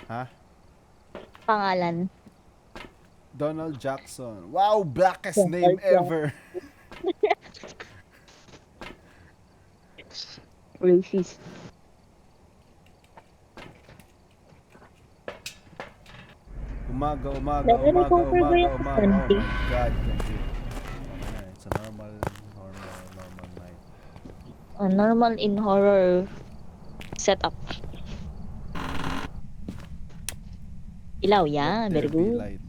Ha? Pangalan. Donald Jackson. Wow, blackest name Donald Trump. ever. Racist. Umaga, umaga, umaga, Nare-recover ba umaga, yung umaga. Oh Sunday? my God, thank you. It's a normal night. Normal in horror setup. Ilaw Let yan. there Very be good. light.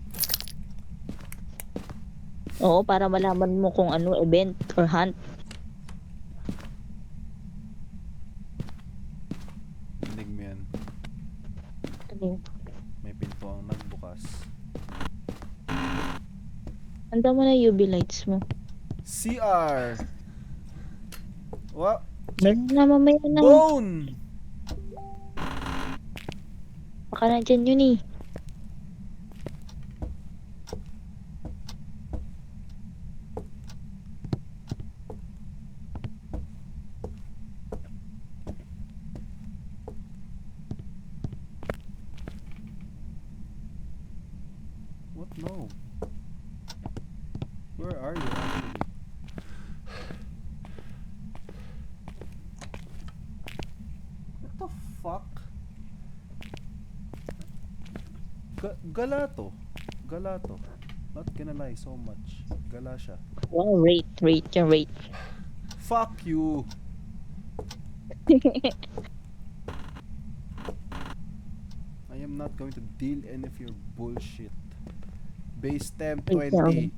Oo, para malaman mo kung ano event or hunt. Dinig mo yan. Ano yun? May pinto ang nagbukas. Handa mo na UV lights mo. CR! What? Meron na mamaya na. Bone! Baka na dyan yun eh. What? No. Where are you actually? What the fuck? Gala to. Gala to. Not gonna lie so much. Gala siya. Wow, rate yung rate. Fuck you! I am not going to deal any of your bullshit. Base temp 20.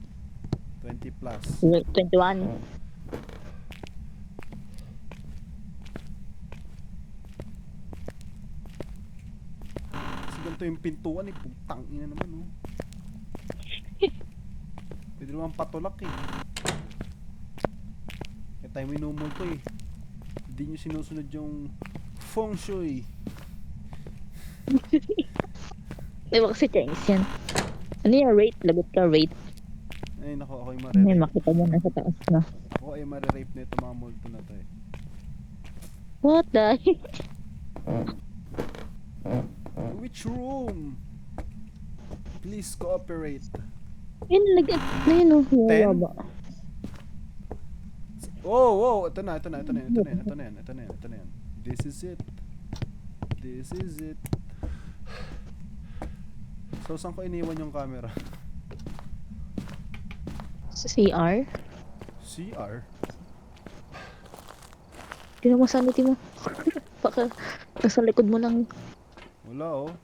20 plus. 21. Kasi ganito yung pintuan eh. Putang ina naman oh. Pwede naman patulak eh. Kaya tayo minumulto eh. Hindi nyo sinusunod yung feng shui. Di ba kasi Chinese yan? Ano yung rate? Lagot ka rate. Ay nako, ako yung May marerape. makita mo na sa taas na. Ako ay marerape na ito mga multo na to eh. What the heck? Which room? Please cooperate. Yun, lagot na yun oh. Ten? Wala ba? Oh, oh, ito na. This is it. So, saan ko iniwan yung camera? Sa CR? CR? Tingnan mo sanity mo. Baka nasa likod mo lang. Wala oh.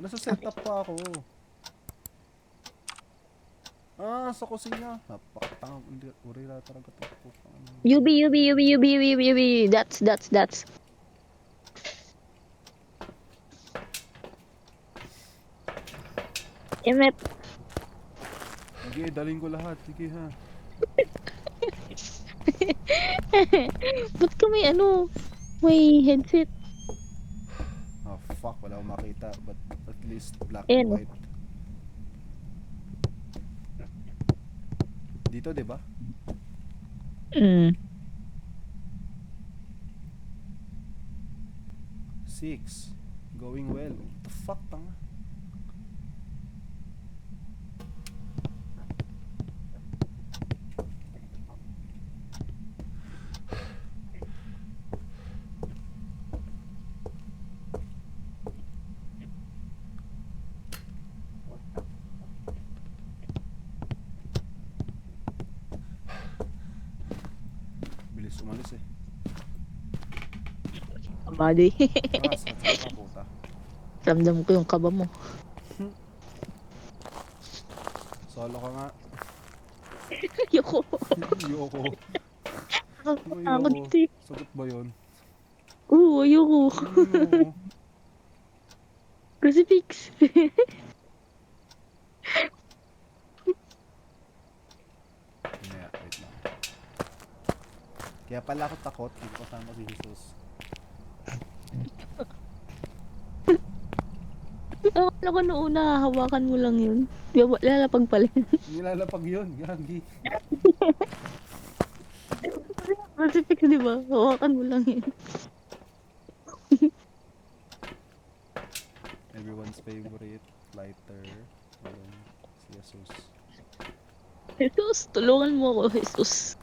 Nasa setup pa ako. Ah, sa kusina. Napakatang. Hindi, urira talaga ito. UB. That's. Emet. Sige, daling ko lahat. Sige ha. Ba't ka may may headset? Oh fuck, wala akong makita. But at least black and Ayan, white. Dito, di ba? Mm. 6. Going well. What the fuck, tanga? Bilis umalis eh. Body. Ah, sakit ka puta. Ramdam ko yung kaba mo. Solo ka nga. Ayoko. Ayoko. Nakakatakot Ayoko. eh. Sagot ba yun? Oo, ayoko. Ayoko. Crucifix. Mamaya, wait lang. Kaya pala ako takot, hindi ko kasama si Jesus. Akala ko noong una, hawakan mo lang yun. Di ba, lalapag pala yun. Nilalapag yun, gagi. Crucifix, di ba? Hawakan mo lang yun. everyone's favorite lighter. Ayun, si Jesus. Jesus, tulungan mo ako, Jesus.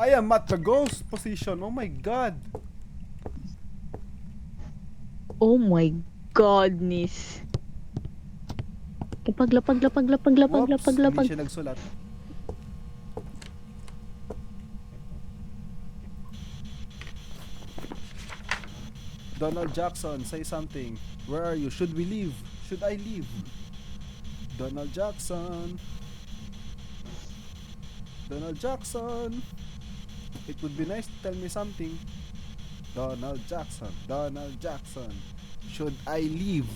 I am at the ghost position. Oh my god. Oh my godness. Lapag, lapag, lapag, lapag, lapag, Whoops, lapag, hindi lapag. siya nagsulat. Donald Jackson, say something. Where are you? Should we leave? Should I leave? Donald Jackson. Donald Jackson. It would be nice to tell me something. Donald Jackson. Donald Jackson. Should I leave?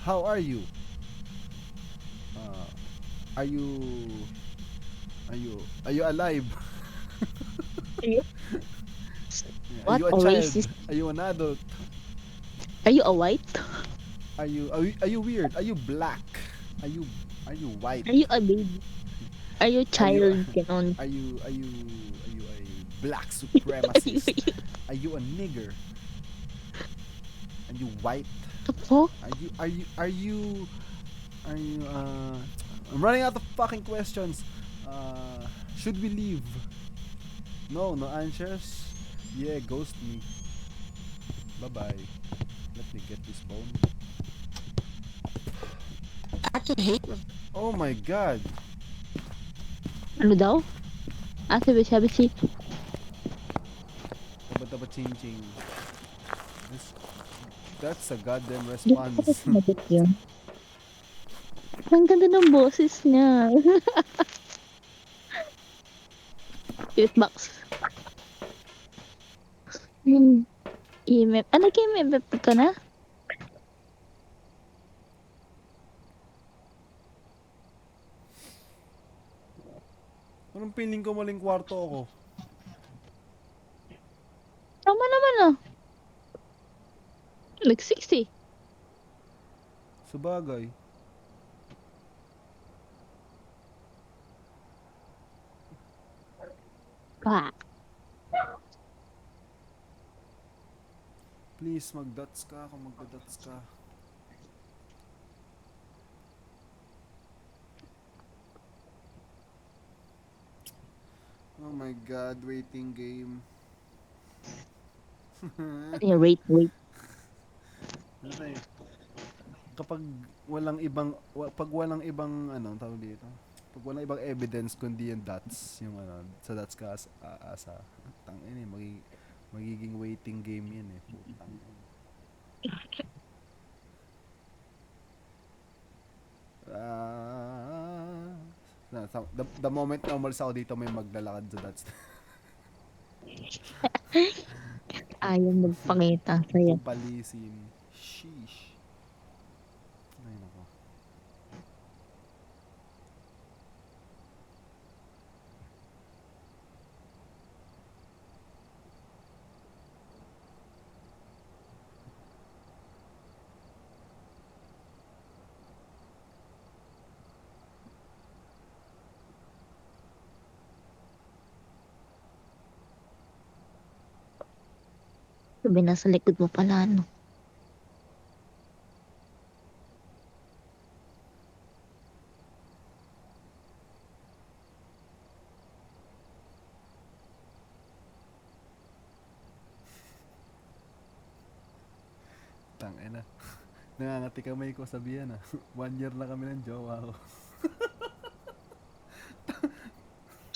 How are you? Uh, are you are you alive? Are What you a a child? racist. Are you an adult? Are you a white? Are you weird? Are you black? Are you white? Are you a baby? Are you Are you child? Ganon. are you a black Are you, supremacist? Are you a nigger? Are you white? the fuck? Are you I'm running out of fucking questions. Should we leave? No, no answers. Yeah, ghost me. Bye bye. Let me get this bone. Actually hate them. Oh my god. Ano daw? Sabi, sabi si... Taba taba ching ching. This- That's a goddamn Di ko pa response. sinagot yun. Ang ganda ng boses niya. Spirit box. EMF. Ah, nag-EMF ka na? Anong feeling ko maling kwarto ako? Tama naman ah. Like 60. Sabagay. Ah. Please, mag-dots ka kung mag-dots ka. Oh my god, waiting game. Yeah, wait. Ano tayo? Kapag pag walang ibang ano tawag dito. Pag walang ibang evidence kundi yung dots, yung ano, sa dots ka asa. Tangin magiging waiting game yan eh. Putang. Ah, the moment na umalis ako dito may maglalakad sa dots. Ayaw magpakita sa'yo. Palisin. Sheesh. Ay nako. Sabi nasa likod mo pala, no? Tangina. Nangangati kamay ko sabihan ah. 1 year na kami ng jowa ko.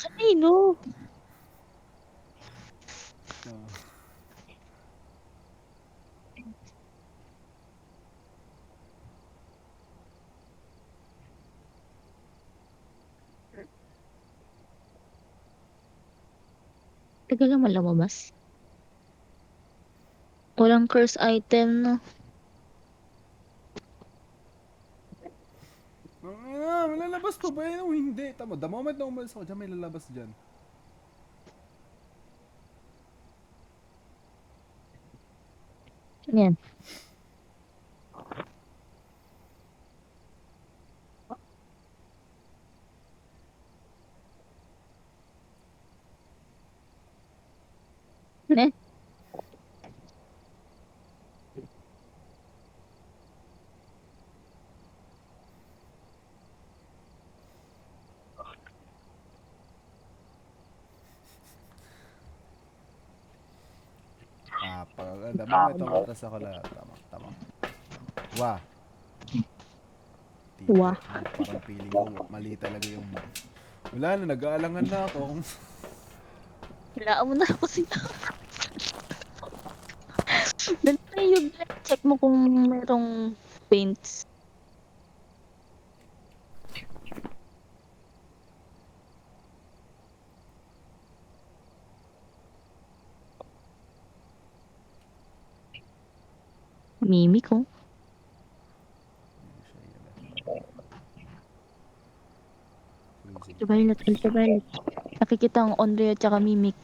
Kanino? Oh. Tagal naman lumabas. Walang curse item, no? Malalabas pa ba yan o hindi? Tama, the moment na umalis ako dyan, may lalabas dyan. Yan. Ne? Pag may tumatas ako lahat. Tama, tama. Wah. Tipo, Wah. parang feeling ko mali talaga yung... Wala na, nag-aalangan na ako. Kailangan mo na kasi. Dali yung check mo kung merong paints. Mimic ko. Ultraviolet, ultraviolet. Nakikita ang Onryo at saka Mimic.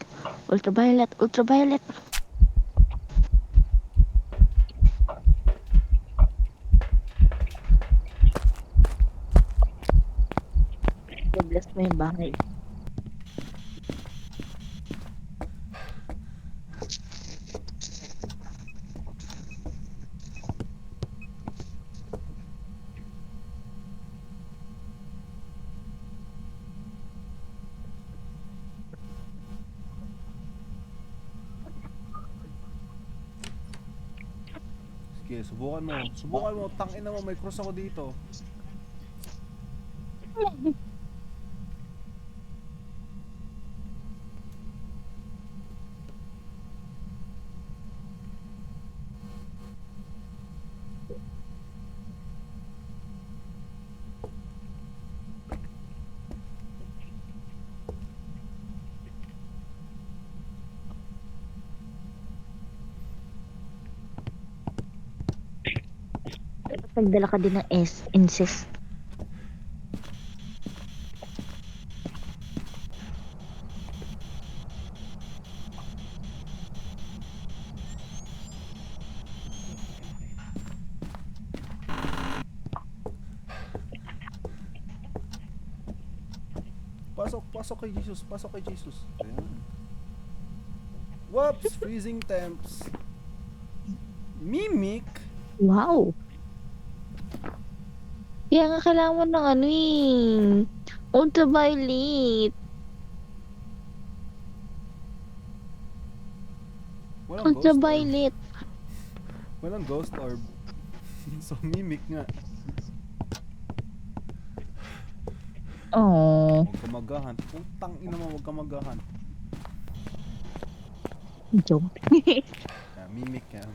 Ultraviolet, ultraviolet. I-bless mo yung bahay. Sige, subukan mo. Subukan mo. Tangin na mo, may cross ako dito. Nagdala ka din ng incest. Pasok, pasok kay Jesus. Pasok kay Jesus. Ayan. Whoops! Freezing temps. Mimic? Wow! Kaya nga kailangan mo ng ano eh. Ultraviolet. Walang ghost orb. Ultraviolet. Walang ghost orb. So, mimic nga. Oh, Huwag ka mag-hunt. Putang ina mo, huwag ka mag-hunt. joke. Mimic yan.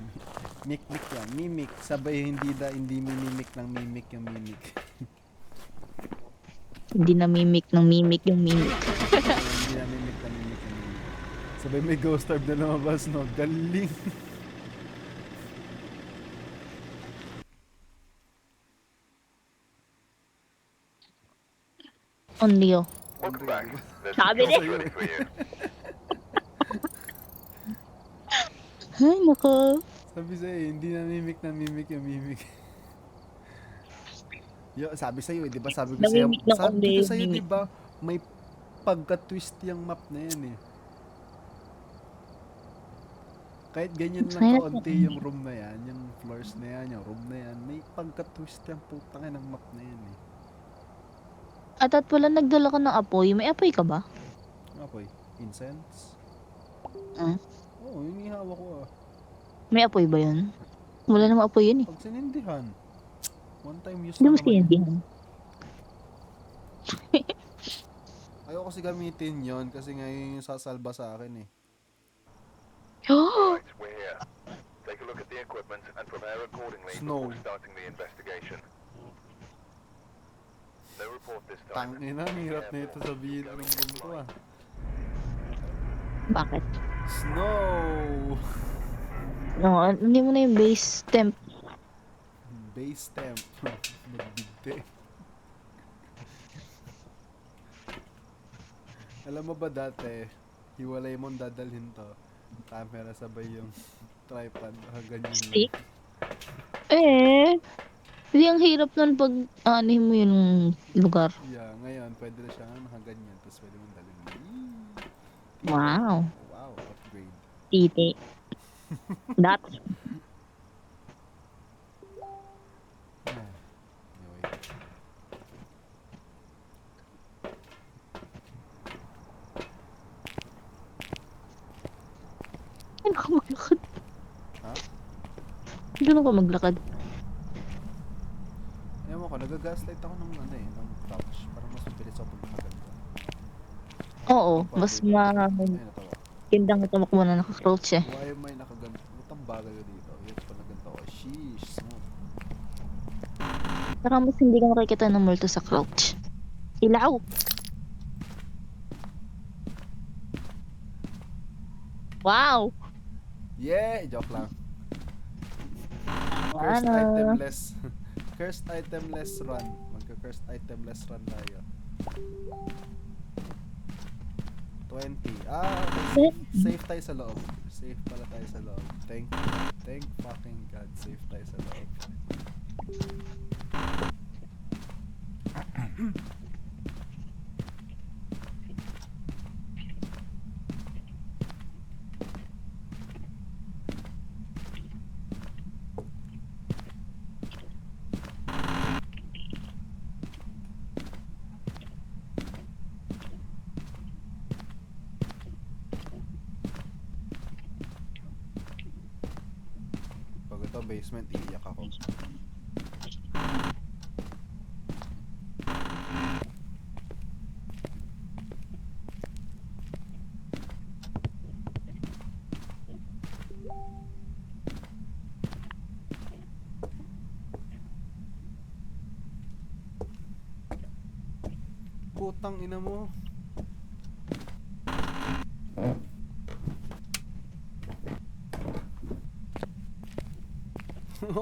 Mimic yan. Mimic. Sabay hindi mimimic ng mimic yung mimic. Hindi na mimic ng mimic yung mimic. Hindi na mimic ng mimic yung mimic. Sabay may ghost orb na lumabas, no? Galing. Only oh. Welcome back. There's Sabi some niya. jobs ready for you. Ay, nako. Sabi sa'yo, hindi na mimic ng mimic yung mimic. Sabi sa'yo, di ba? Sabi ko sa'yo, Namimik ng sabi only ko yung sa'yo, di mimic. ba? May pagka-twist yung map na yan eh. Kahit ganyan lang Kaya- kaunti yung room na yan, yung floors na yan, yung room na yan, may pagka-twist yung putang ng map na yan eh. At wala nagdala ka ng apoy. May apoy ka ba? Apoy, incense? Ah. Oo, yung ihawa ko ah. May apoy ba yun? Wala namang apoy yun eh. Pag sinindihan, one time use Hindi lang mo naman yun. sinindihan. Ayoko kasi gamitin yon kasi ngayon yung sasalba sa akin eh. Oh! Right, we're here. Take a look at the equipment and prepare accordingly Snow. before starting the investigation. No report this time. Tangina, ang hirap na ito sabihin anong room ko ah. Bakit? Snow! No, hindi mo na yung base temp. Base temp. Magbigti. Alam mo ba dati, hiwalay mong dadalhin to. Camera sabay yung tripod. Ganyan lang. Stick? Eh, hindi ang hirap nun pag anuhin mo yung lugar. Yeah, ngayon pwede na siya nakaganyan. Tapos pwede mong dalhin. Tite. Wow. Wow, upgrade. Titi. That's Ah, anyway. ano ka maglakad? Ha? Ganun ka maglakad. Ewan ko, nagagaslight ako ng ano eh, ng crouch. Para mas mabilis ako pagkakaganda. Oo, mas Ayun, natawa. magandang tumakbo na naka-crouch eh. Why am I nakaganda? Ba't ang bagal ko dito? Yun pala ganito ako. Sheesh, smooth. Saka mas hindi ka makikita ng multo sa crouch. Ilaw! Wow! Yeah! Joke lang. Cursed Ano? itemless. Cursed itemless run. Magka-cursed itemless run tayo. 20. Okay. Safe tayo sa loob. Safe pala tayo sa loob. Thank fucking God. Safe tayo sa loob. Pag ito basement, iiyak ako. Putang ina mo.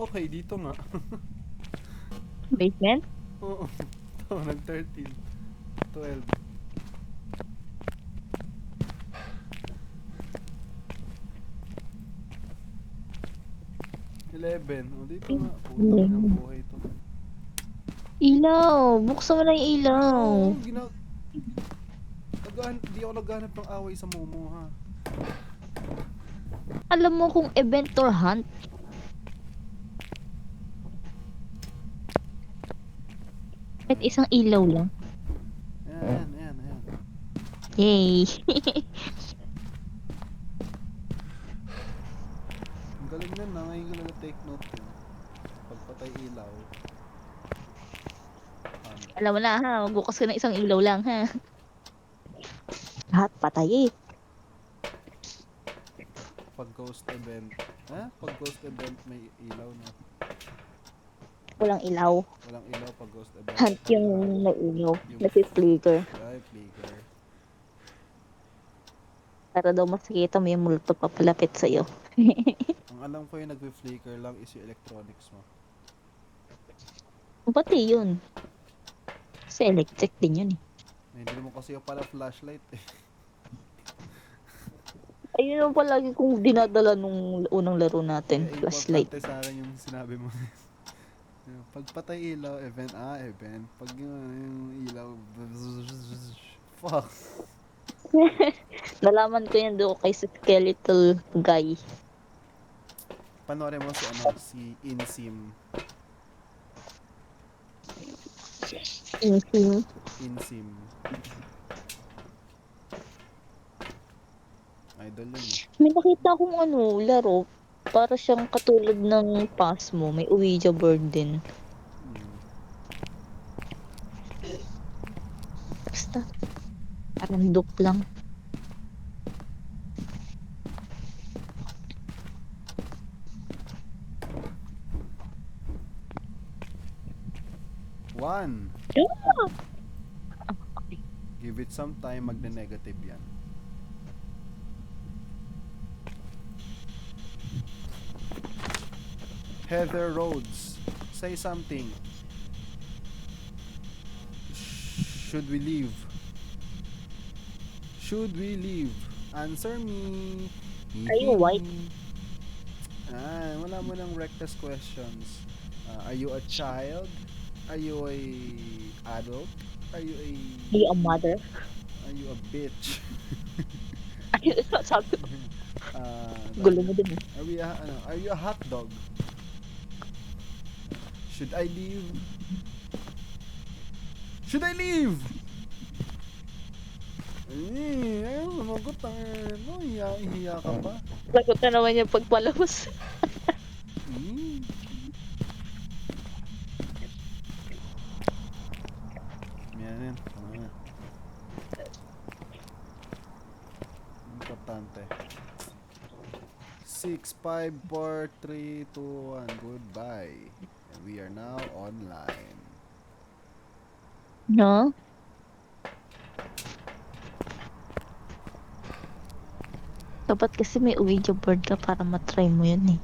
Okay, dito nga. Basement? Oo. Ito, nag-13. 12. 11. O, dito nga. Putang ina ng buhay ito. Ilaw! Buksan mo na yung ilaw! Oo, di ako naghanap ng away sa Momo, ha? Alam mo kung event or hunt? Kahit isang ilaw lang. Ayan, ayan, ayan. Yay! Ang galing nun, na. Ngayon ko na-take note yun. Pagpatay ilaw. Alam mo na ha, magbukas ka ng isang ilaw lang ha. Lahat patay eh. Pag ghost event. Pag ghost event may ilaw na. Walang ilaw. Walang ilaw pag ghost event. Hunt yung may ilaw. Yung- Nasi-flicker. Ay, flicker. Para daw makikita mo yung multo papalapit sa'yo. Ang alam ko yung nagwi-flicker lang is yung electronics mo. Pati yun. Kasi electric din yun eh. Hindi naman kasi yung pala flashlight eh. Ayun yung palagi kong dinadala nung unang laro natin. Kaya Flashlight. importante sa akin yung sinabi mo. Yung pagpatay ilaw, event. Event. Pag yung ilaw, fuck. Nalaman ko yan doon kay skeletal guy. Panoorin mo si Insim. Insim. Idol yun eh. May nakita akong laro. Para siyang katulad ng Pasmo. May Ouija board din. Hmm. Basta. Parang dupe lang. One. Ah! Give it some time, magne-negative yan. Heather Rhodes, say something. Should we leave? Should we leave? Answer me. Are you white? Wala mo ng reckless questions. Are you a child? Are you a adult? Are you a Are you a mother? Are you a bitch? Sabi ko, Tawag gulo mo dito. din eh. Are you a hot dog? Should I leave? Should I leave? Ayaw sumagot ang hiya ka pa. Lagot na naman yung pagpalabas. Eh. Yan. Importante. 6, 5, 4, 3, 2, 1. Goodbye. And we are now online. No? Dapat kasi may Ouija board ka para matry mo yun eh.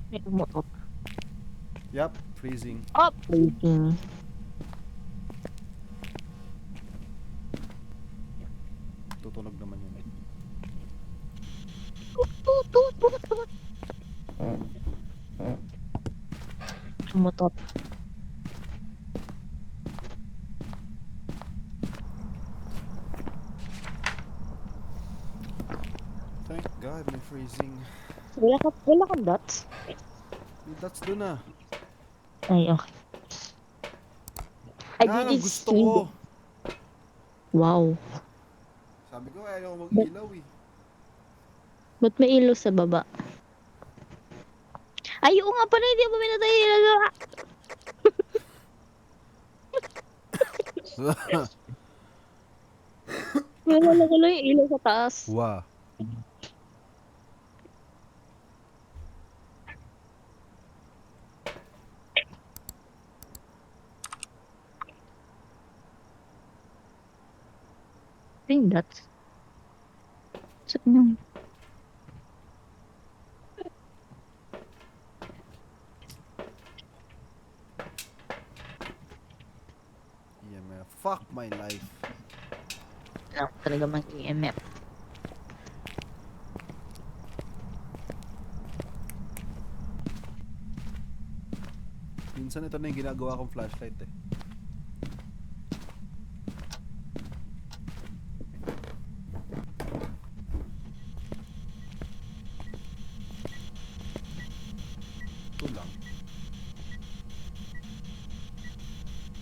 May umutot. Yup, freezing. Oh! Freaking. Tutunog naman yun. Tut. Umutot. Thank God, may freezing. Wala kang dots? That's dun ah. Ay, okay. I Yan ang did it gusto ko. Wow. Sabi ko, ayaw ko mag-ilaw eh. Ba't may ilaw sa baba? Ay, oo nga pala, hindi mo pinatay yung ilaw. Wala ko lang yung ilaw sa taas. Wow. Ring dots. Saan yun? EMF. Fuck my life. Wala ko talaga mag-EMF. Minsan ito na yung ginagawa kong flashlight eh. Ito lang.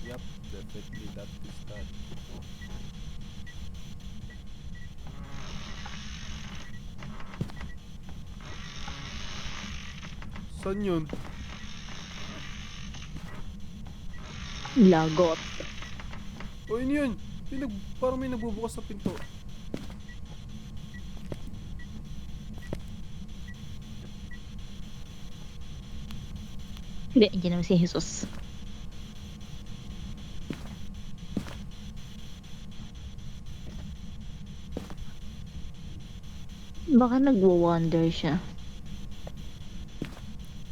Yup, definitely that is that. Saan yun? Lagot. O yun yun! Parang may nagbubukas sa pinto. Hindi, hindi naman si Jesus. Baka nagwo-wonder siya.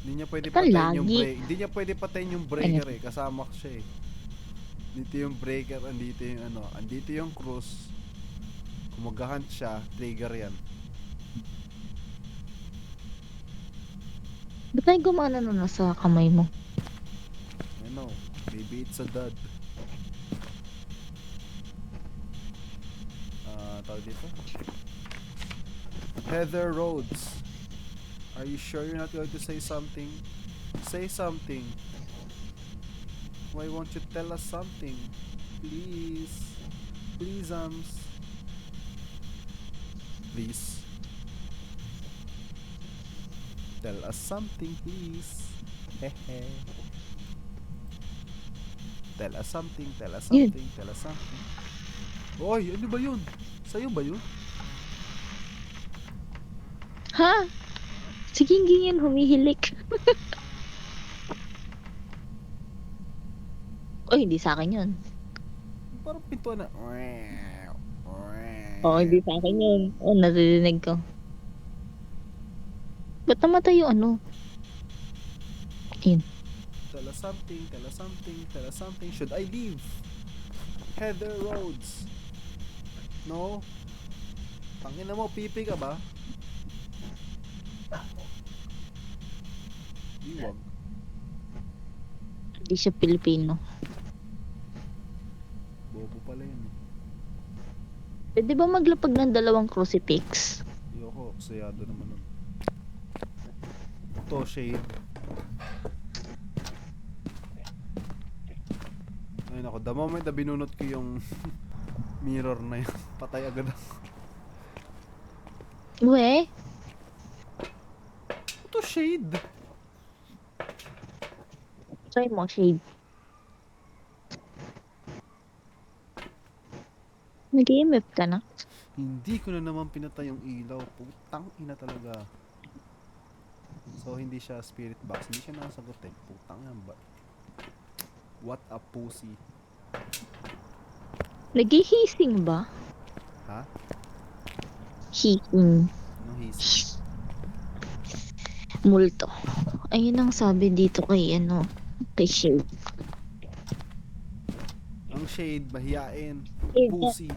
Hindi niya pwede Ika patayin yung lagi. break. Hindi niya pwede patayin yung breaker eh. Kasama ko siya eh. Dito yung breaker, andito yung ano, andito yung cross. Kung mag-hunt siya, trigger yan. Ba't tayo gumana na nasa kamay mo? I know. Maybe it's a dud. Tawag dito? Heather Rhodes. Are you sure you're not going to say something? Say something. Why won't you tell us something? Please. Please, Please. Tell us something, please. Hehe. Tell us something, tell us Yun. something, tell us something. Oy, ano ba yun? Sa'yo ba yun? Ha? Sige, hindi yan humihilik. Oy, hindi sa akin yun. Parang pinto na. Oo, hindi sa akin yun. Oo, naririnig ko. Ba't namatay yung ano? Ayun. Tell us something, tell us something, tell us something. Should I leave? Heather Rhodes. No? Tangina mo, pipi ka ba? Iwag. Hindi siya Pilipino. Bobo pala yun. Pwede ba maglapag ng 2 crucifix? Ayoko, sayado naman nun. Ito, shade. Ayun ako, the moment na binunot ko yung mirror na yun, patay agad ako. We? Ito, shade. Try mo, shade. Nag-EMF ka na? Hindi ko na naman pinatay yung ilaw. Putang ina talaga. So, hindi siya spirit box. Hindi siya nasagot eh. Putang yan ba? What a pussy. Naghihising ba? Ha? Hising. Anong hising? Multo. Ayun ang sabi dito kay kay Shade. Ang shade, mahiyain. Shade Pussy.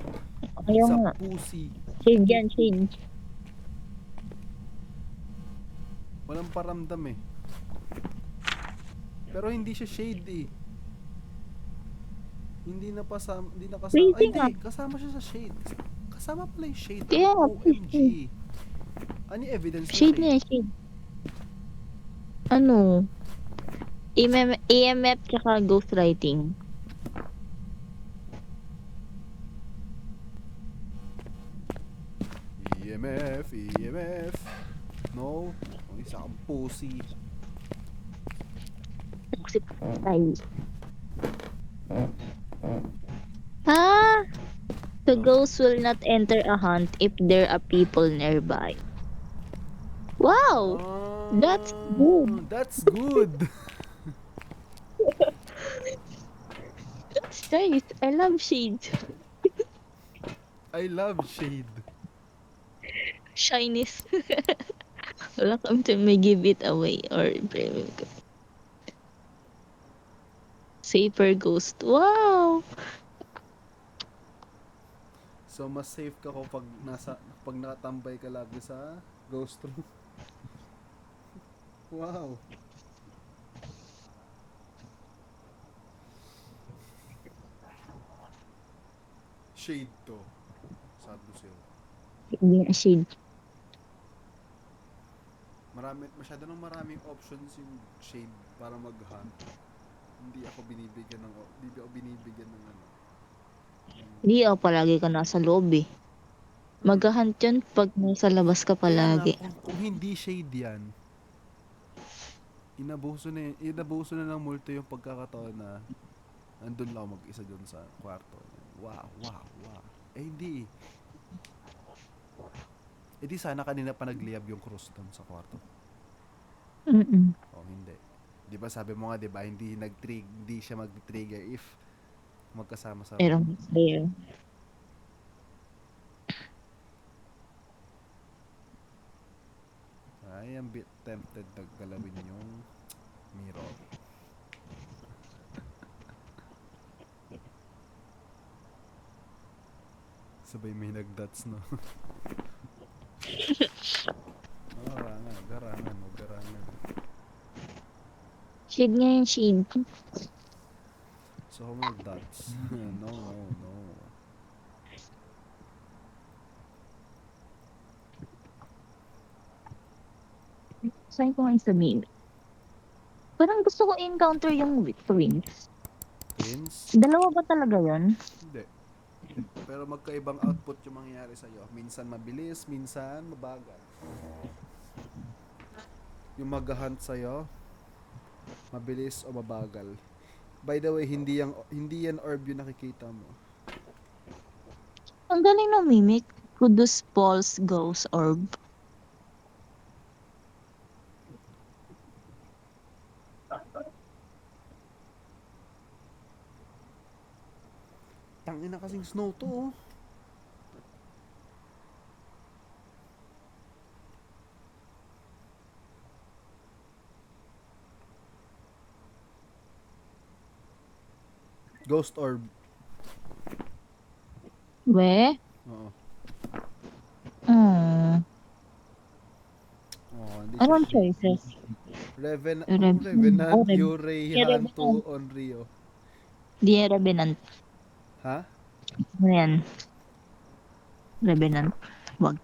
Ayaw Sa nga. pussy. Shade yan, Shade. Walang paramdam eh. Pero hindi siya shade eh. Hindi na kasama. Ay, Crazy hindi. nga. Kasama siya sa shade. Kasama pala yung shade. Kaya, OMG. Ano yung evidence ng Shade na yan, Shade. Ano? EMF tsaka ghostwriting. EMF, EMF. No? Ang isa kang pussy. Si Patay. Ah! The ghost will not enter a hunt if there are people nearby. Wow! That's good. That's good. That's nice. I love Shade. I love shade. Shyness. Wala kami to may give it away or premium ko. Safer ghost. Wow! So mas safe ka kapag pag nakatambay ka lagi sa ghost room. Wow. Shade to. Saduceo. Hindi na Shade. Masyado nang maraming options yung shade para mag-hunt. Hindi ako binibigyan ng Hindi ako palagi ka nasa loob eh. Mag-hunt yun pag nasa labas ka Kaya nga, palagi. kung hindi shade yan, inabuso na ng multo yung pagkakataon na andun lang ako mag-isa dun sa kwarto. Wow. Eh hindi. Eh di sana kanina pa nagliyab yung cross dun sa kwarto. Mm-mm. O hindi. Di ba sabi mo nga, di ba, hindi siya mag-trigger if magkasama sa Pero room. there. I am bit tempted na galawin yung mirror. Sabay may nag-dots, no? Garangan. Shade nga yung Shade. So, ako mag-dots. No. Saan ko nga sabihin? Parang gusto ko encounter yung twins. Twins? Dalawa ba talaga yun? Hindi. Pero magkaibang output yung mangyayari sa'yo. Minsan mabilis, minsan mabagal. Yung mag-hunt sa'yo, mabilis o mabagal. By the way, hindi yan orb yung nakikita mo. Ang galing ng mimic. Kudus Paul's Ghost Orb. Tangin na kasing snow to, oh. Ghost orb. We? Oo. Hmm. Oh, hindi siya Anong free. choices? Revenant, Yurei, Di Revenant. Hantu, Onryo. Di Revenant. Ha? Ano yan? Revenant. Wag.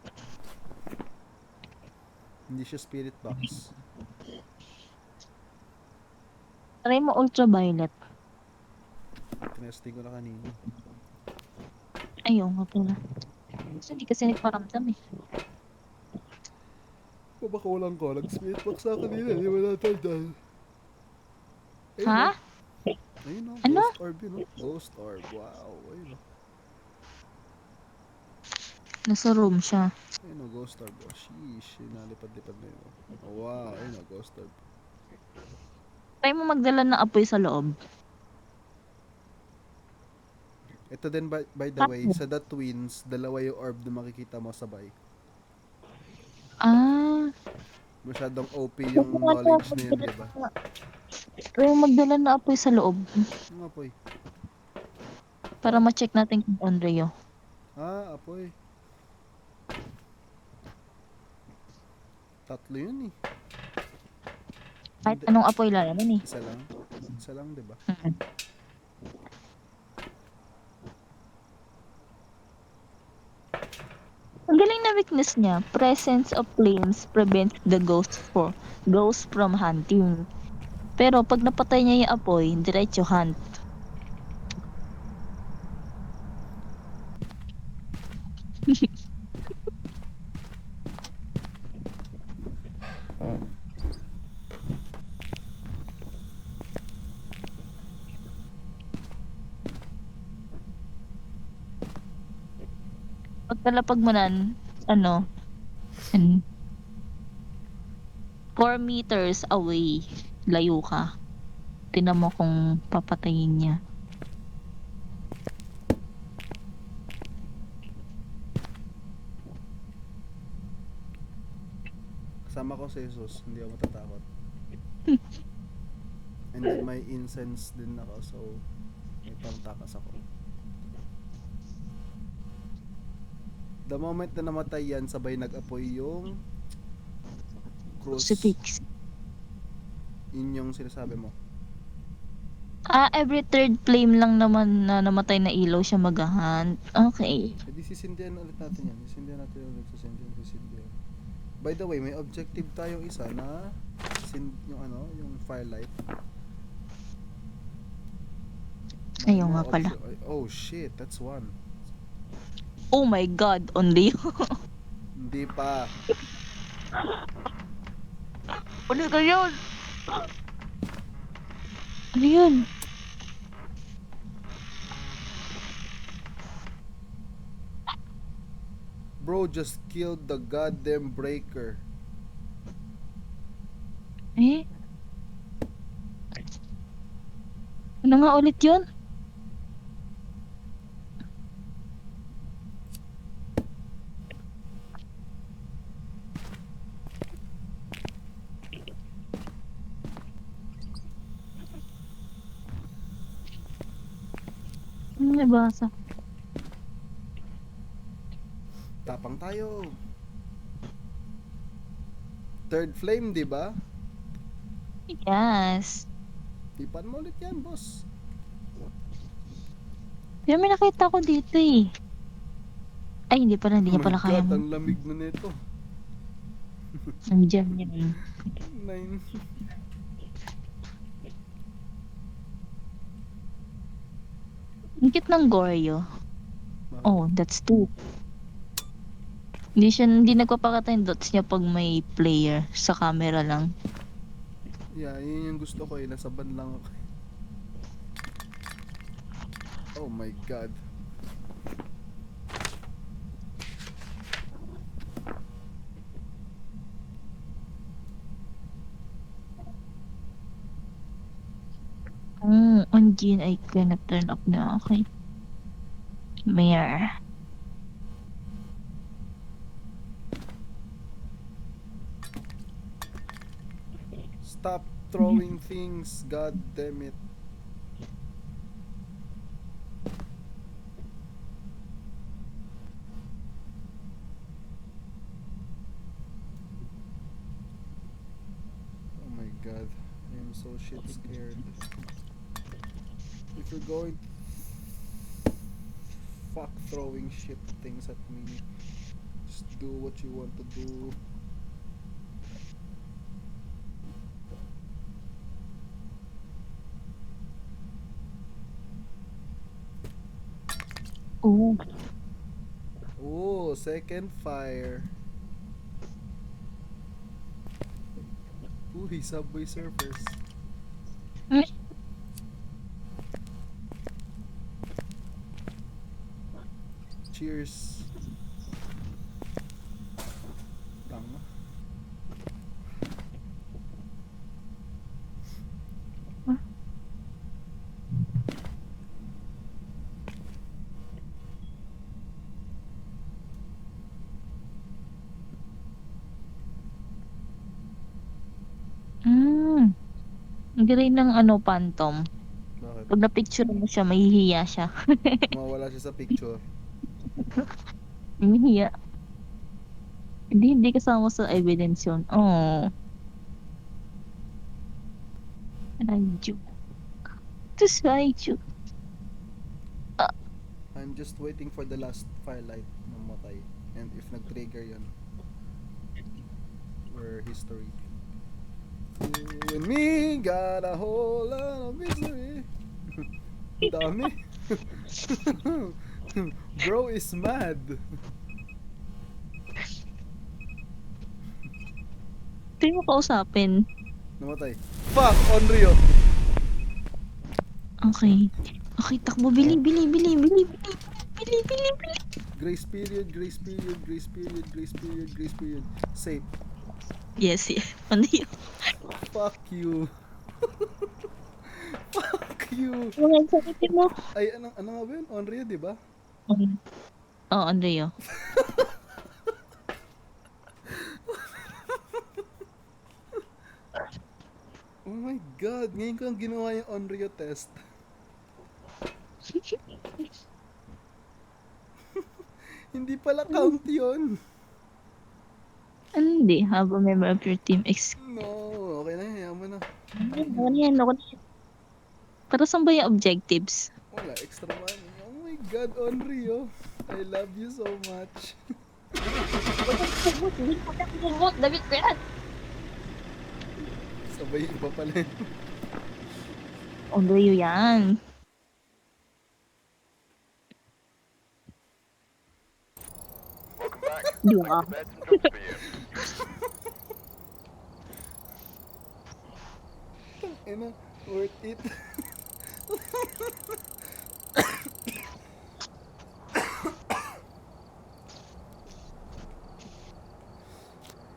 Hindi siya spirit box. Try mo ultraviolet. Tinesting ko na kanina. Ayaw nga pala. Kasi hindi kasi nagparamdam eh. Pabakawalan ko. Nag-spirit box na kanina. Hindi mo natandaan. Ayun Ha? o. Ayun o. Ano? Ghost orb yun o. Ghost orb. Wow. Ayun o. Nasa room siya. Ayun o. Ghost orb. Oh, sheesh. Nalipad-lipad na yun o. Oh, wow. Ayun o. Ghost orb. Try mo magdala ng apoy sa loob. Ito din by the way, sa The Twins, dalawa yung orb na makikita mo sabay. Ah. Masyadong OP yung knowledge na yun, di ba? Try mo magdala ng apoy sa loob. Yung apoy. Para ma-check natin kung Onryo. Ah, apoy. Tatlo yun eh. Kahit Hindi. anong apoy lalaman eh. Isa lang. Isa lang, di ba? Mm. Ang galing na weakness niya. Presence of flames prevents the ghost from hunting. Pero pag napatay niya yung apoy, diretso hunt. Pagkalapag mo nan, ano, 4 meters away, layo ka. Tingnan mo kung papatayin niya. Kasama ko si Jesus, hindi ako matatakot. And then may incense din ako, so may pangtakas ako. The moment na namatay yan, sabay nag-apoy yung cross. Crucifix. Yun yung sinasabi mo. Every third flame lang naman na namatay na ilaw siya mag-hunt. Okay. E di sisindihan ulit natin yan. Sisindihan natin ulit. Sisindihan. By the way, may objective tayong isa na yung firelight. Ayaw nga pala. Oh shit, that's one. Oh my god, Onryo. Hindi pa. Ano ka yun? Ano yun? Bro just killed the goddamn breaker. Eh? Ano nga ulit yun? Ano nabasa? Tapang tayo. Third flame, di ba? Yes. Tipan mo ulit yan, boss. Pero may nakita ko dito eh. Ay, hindi pala. Hindi niya pala kaya God, mo. ang lamig na nito. Nandiyan yan. 9. Ang cute ng Goryo. Oh, that's 2. Hindi nagpapakita yung dots niya pag may player. Sa camera lang. Yeah, yun yung gusto ko eh. Nasa ban lang ako. Oh my god. On Gene, I cannot turn up na. Okay. Mayor. Stop throwing things, god damn it. shit scared. If you're going fuck throwing shit things at me, just do what you want to do. Oh. Oh, second fire. Uy, Subway Surfers. Cheers. Tanga. Ang galing ng ano, Phantom. Bakit? Pag na-picture mo siya, mahihiya siya. Mawala siya sa picture. Mahihiya. Hindi kasama sa evidence yun. Oh. Raiju. Tus Raiju. I'm just waiting for the last firelight na matay. And if nag-trigger yun, we're history. You and me got a whole lot of misery. Dami. Bro is mad. Hindi mo kausapin. Namatay. Fuck! Onryo! Okay. Okay, takbo. Bili. Grace period, grace period, grace period, grace period, grace period. Safe. Yes. Ano yun? Fuck you. Fuck you. Mga sakitin mo. Ay, ano nga ba yun? Onryo, di ba? Oh, Andrea. Oh my god, ngayon ko lang ginawa yung Onryo test. Hindi pala count yun. Hindi. Have a member of your team No, okay na, hayaan mo na. Ano yan? Para saan ba yung objectives? Wala, extra money. Oh my god, Onryo. I love you so much. David ko yan. Sabay iba pala yun. Andrea yan. Welcome back. Di ba? Beds and jobs for you. Ina, worth it.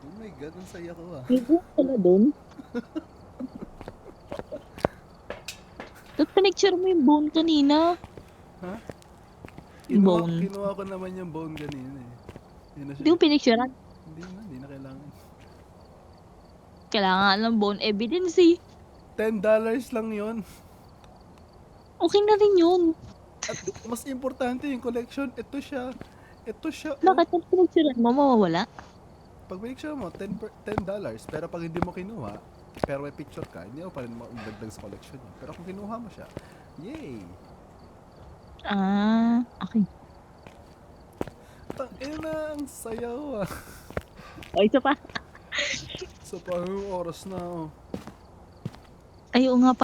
Oh my god, ang saya ko ah. May book pala dun. Tapos pinicture mo yung bone kanina. Ha? Yung bone. Kinuha ko naman yung bone kanina eh. Yun na Hindi siya. mo pinicturean. Hindi na kailangan. Kailangan ng bone evidence eh. $10 lang yon. Okay na rin yun. At mas importante yung collection. Ito siya. Ito siya. Oh. Bakit yung pinicturean mo mawawala? Pag picture mo, $10. Pero pag hindi mo kinuha, pero may picture ka, hindi mo pa rin magdagdag sa collection mo. Pero kung kinuha mo siya, yay! Ah, okay. Tangina, ang sayaw ah. O, isa pa. So, parang oras na oh. Ay, oo nga